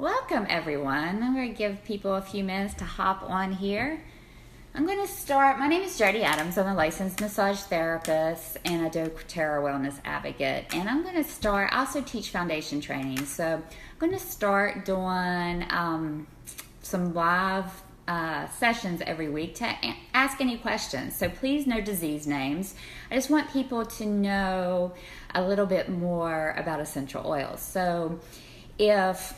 Welcome everyone. I'm going to give people a few minutes to hop on here. I'm going to start. My name is Jody Adams. I'm a licensed massage therapist and a doTERRA wellness advocate. And I'm going to start, I also teach foundation training. So I'm going to start doing some live sessions every week to ask any questions. So please, no disease names. I just want people to know a little bit more about essential oils. So if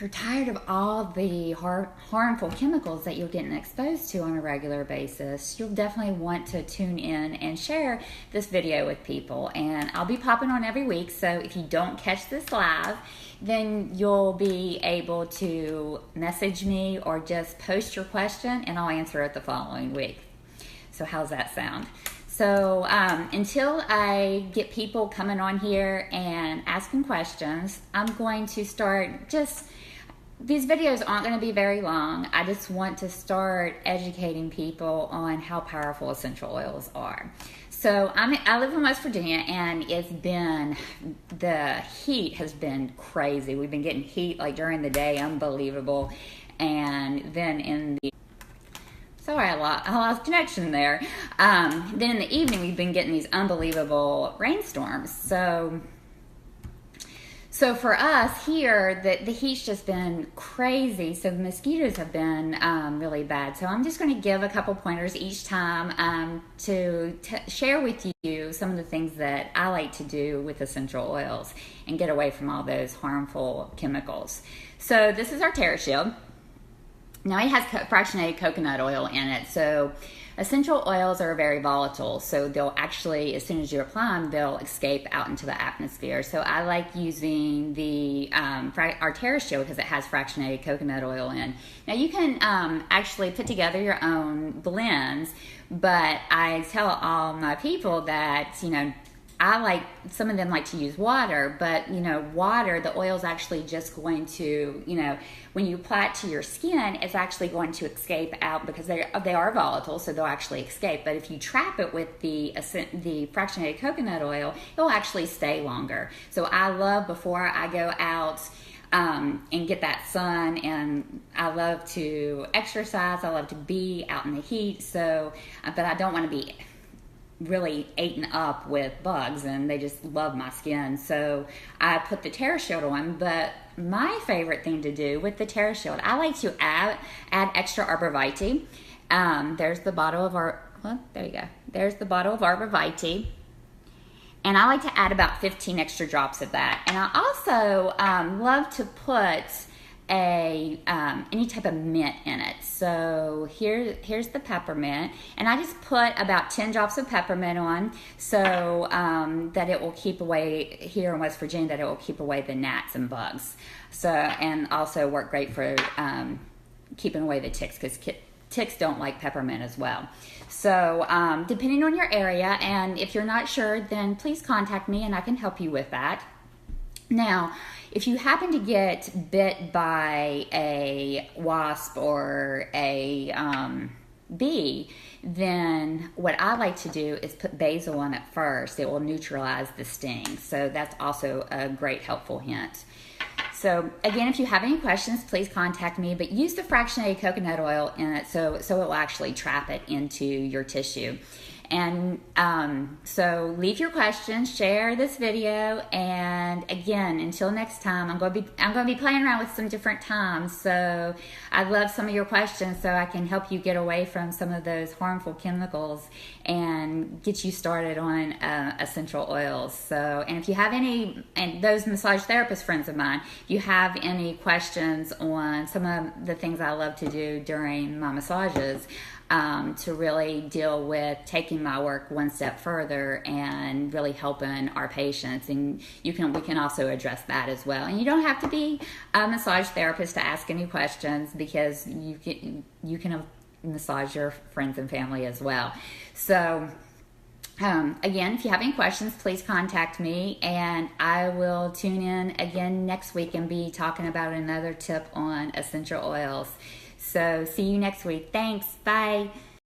you're tired of all the harmful chemicals that you're getting exposed to on a regular basis, you'll definitely want to tune in and share this video with people. And I'll be popping on every week, so if you don't catch this live, then you'll be able to message me or just post your question and I'll answer it the following week. So how's that sound? So until I get people coming on here and asking questions, I'm going to start these videos aren't going to be very long. I just want to start educating people on how powerful essential oils are. So I live in West Virginia, and the heat has been crazy. We've been getting heat like during the day, unbelievable. And then sorry, I lost connection there. Then in the evening, we've been getting these unbelievable rainstorms. So for us here, the heat's just been crazy. So the mosquitoes have been really bad. So I'm just going to give a couple pointers each time to share with you some of the things that I like to do with essential oils and get away from all those harmful chemicals. So this is our TerraShield. Now it has fractionated coconut oil in it. So essential oils are very volatile. So they'll actually, as soon as you apply them, they'll escape out into the atmosphere. So I like using our TerraShield because it has fractionated coconut oil in. Now you can actually put together your own blends, but I tell all my people that, some of them like to use water, but water, the oil is actually just going to, when you apply it to your skin, it's actually going to escape out because they are volatile, so they'll actually escape. But if you trap it with the fractionated coconut oil, it'll actually stay longer. So I love, before I go out and get that sun, and I love to exercise, I love to be out in the heat, but I don't want to be really eaten up with bugs, and they just love my skin. So I put the TerraShield on, but my favorite thing to do with the TerraShield, I like to add extra arborvitae. There's the bottle of There's the bottle of arborvitae. And I like to add about 15 extra drops of that. And I also love to put any type of mint in it. So here's the peppermint, and I just put about 10 drops of peppermint on, so that it will keep away, here in West Virginia, that it will keep away the gnats and bugs. So, and also work great for keeping away the ticks, because ticks don't like peppermint as well. So depending on your area, and if you're not sure, then please contact me and I can help you with that. Now, if you happen to get bit by a wasp or a bee, then what I like to do is put basil on it first. It will neutralize the sting. So that's also a great helpful hint. So again, if you have any questions, please contact me, but use the fractionated coconut oil in it so it will actually trap it into your tissue. And so leave your questions, share this video, and again, until next time, I'm going to be playing around with some different times. So I'd love some of your questions so I can help you get away from some of those harmful chemicals and get you started on essential oils. So, and if you have any, and those massage therapist friends of mine, if you have any questions on some of the things I love to do during my massages, to really deal with taking my work one step further and really helping our patients, and we can also address that as well. And you don't have to be a massage therapist to ask any questions, because you can massage your friends and family as well. So again, if you have any questions, please contact me, and I will tune in again next week and be talking about another tip on essential oils. So see you next week. Thanks. Bye.